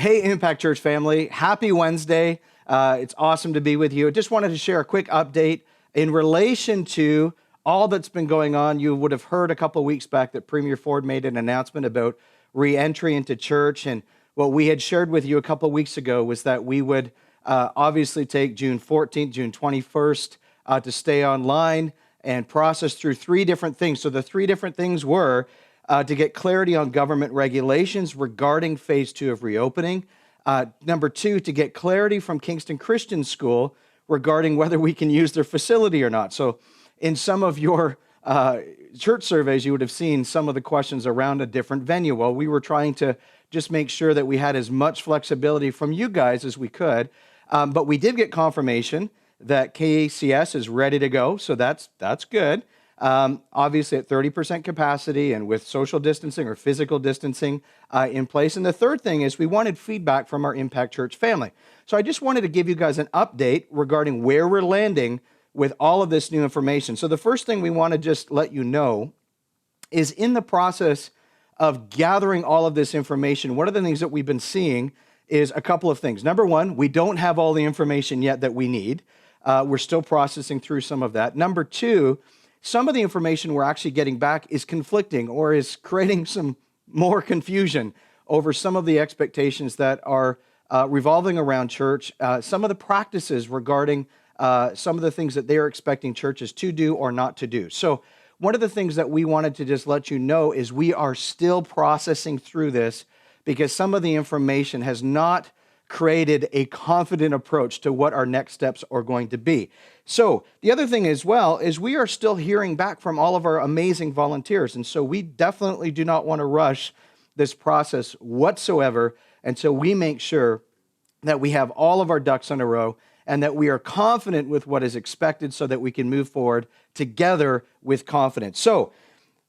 Hey, Impact Church family, happy Wednesday. It's awesome to be with you. I just wanted to share a quick update in relation to all that's been going on. You would have heard a couple of weeks back that Premier Ford made an announcement about reentry into church. And what we had shared with you a couple of weeks ago was that we would obviously take June 14th, June 21st to stay online and process through three different things. So the three different things were to get clarity on government regulations regarding phase 2 of reopening. Number 2, to get clarity from Kingston Christian School regarding whether we can use their facility or not. So in some of your church surveys, you would have seen some of the questions around a different venue. Well, we were trying to just make sure that we had as much flexibility from you guys as we could. But we did get confirmation that KCS is ready to go, so that's good. Obviously at 30% capacity and with social distancing or physical distancing in place. And the third thing is we wanted feedback from our Impact Church family. So I just wanted to give you guys an update regarding where we're landing with all of this new information. So the first thing we want to just let you know is in the process of gathering all of this information, one of the things that we've been seeing is a couple of things. Number one, we don't have all the information yet that we need. We're still processing through some of that. Number two, some of the information we're actually getting back is conflicting or is creating some more confusion over some of the expectations that are revolving around church, some of the practices regarding some of the things that they're expecting churches to do or not to do. So one of the things that we wanted to just let you know is we are still processing through this because some of the information has not created a confident approach to what our next steps are going to be. So the other thing as well is we are still hearing back from all of our amazing volunteers. And so we definitely do not want to rush this process whatsoever until we make sure that we have all of our ducks in a row and that we are confident with what is expected so that we can move forward together with confidence. So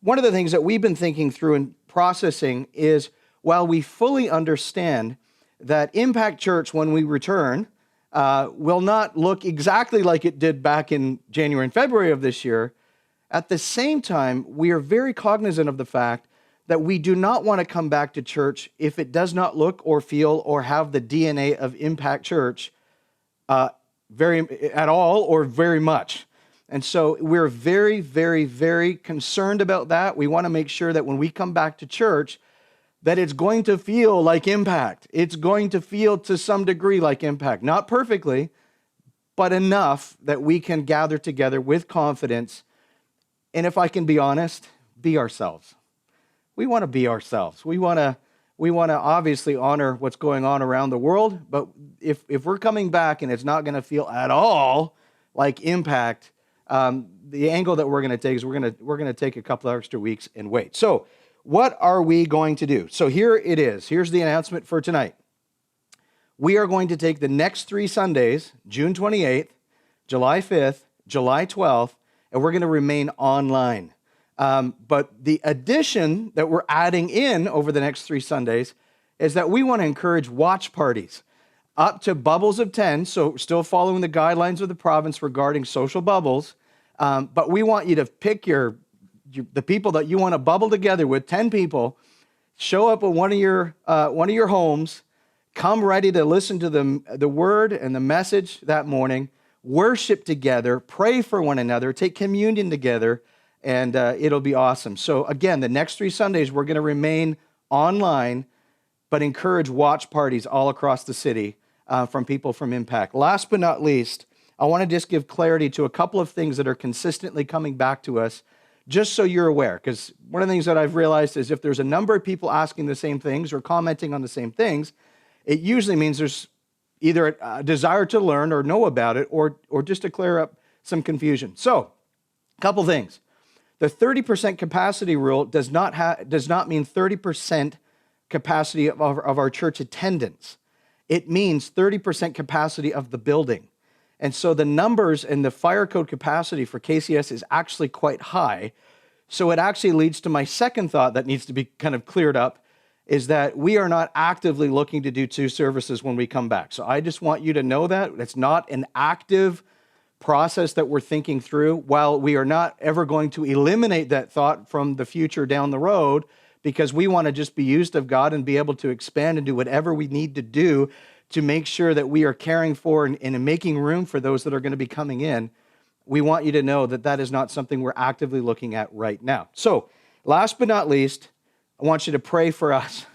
one of the things that we've been thinking through and processing is while we fully understand that Impact Church, when we return, will not look exactly like it did back in January and February of this year. At the same time, we are very cognizant of the fact that we do not want to come back to church if it does not look or feel or have the DNA of Impact Church at all or very much. And so we're very, very, very concerned about that. We want to make sure that when we come back to church, that it's going to feel like Impact. It's going to feel to some degree like Impact. Not perfectly, but enough that we can gather together with confidence. And if I can be honest, be ourselves. We want to be ourselves. We want to obviously honor what's going on around the world, but if we're coming back and it's not going to feel at all like Impact, the angle that we're going to take is we're going to take a couple of extra weeks and wait. So what are we going to do? So here it is. Here's the announcement for tonight. We are going to take the next 3 Sundays, June 28th, July 5th, July 12th, and we're going to remain online. But the addition that we're adding in over the next 3 Sundays is that we want to encourage watch parties up to bubbles of 10, so still following the guidelines of the province regarding social bubbles, but we want you to pick the people that you want to bubble together with, 10 people, show up at one of your homes, come ready to listen to the word and the message that morning, worship together, pray for one another, take communion together, and it'll be awesome. So again, the next 3 Sundays, we're going to remain online, but encourage watch parties all across the city from people from Impact. Last but not least, I want to just give clarity to a couple of things that are consistently coming back to us, just so you're aware, because one of the things that I've realized is if there's a number of people asking the same things or commenting on the same things, it usually means there's either a desire to learn or know about it or just to clear up some confusion. So, a couple things. The 30% capacity rule does not mean 30% capacity of our church attendance. It means 30% capacity of the building. And so the numbers and the fire code capacity for KCS is actually quite high. So it actually leads to my second thought that needs to be kind of cleared up, is that we are not actively looking to do 2 services when we come back. So I just want you to know that. It's not an active process that we're thinking through. While we are not ever going to eliminate that thought from the future down the road, because we want to just be used of God and be able to expand and do whatever we need to do to make sure that we are caring for and making room for those that are going to be coming in. We want you to know that that is not something we're actively looking at right now. So, last but not least, I want you to pray for us.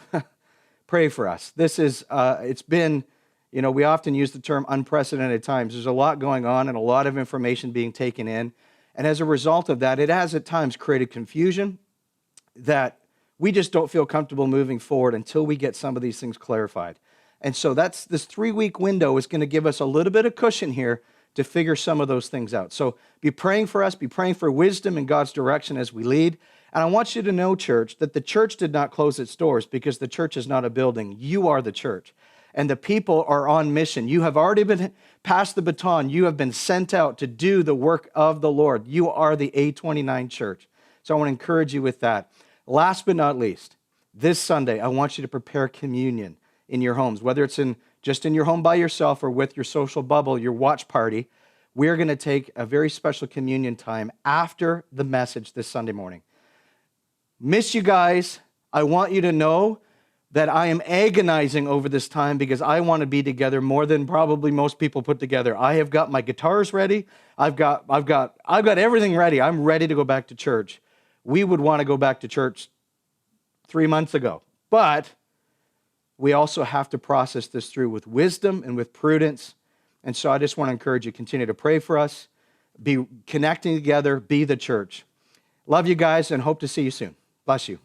Pray for us. This is, it's been, we often use the term unprecedented times. There's a lot going on and a lot of information being taken in. And as a result of that, it has at times created confusion that we just don't feel comfortable moving forward until we get some of these things clarified. And so this 3-week window is going to give us a little bit of cushion here to figure some of those things out. So be praying for us, be praying for wisdom in God's direction as we lead. And I want you to know, church, that the church did not close its doors because the church is not a building. You are the church. And the people are on mission. You have already been passed the baton. You have been sent out to do the work of the Lord. You are the A29 church. So I want to encourage you with that. Last but not least, this Sunday, I want you to prepare communion in your homes, whether it's just in your home by yourself or with your social bubble, your watch party. We're going to take a very special communion time after the message this Sunday morning. Miss you guys. I want you to know that I am agonizing over this time because I want to be together more than probably most people put together. I have got my guitars ready. I've got everything ready. I'm ready to go back to church. We would want to go back to church 3 months ago, but we also have to process this through with wisdom and with prudence. And so I just want to encourage you, continue to pray for us, be connecting together, be the church. Love you guys and hope to see you soon. Bless you.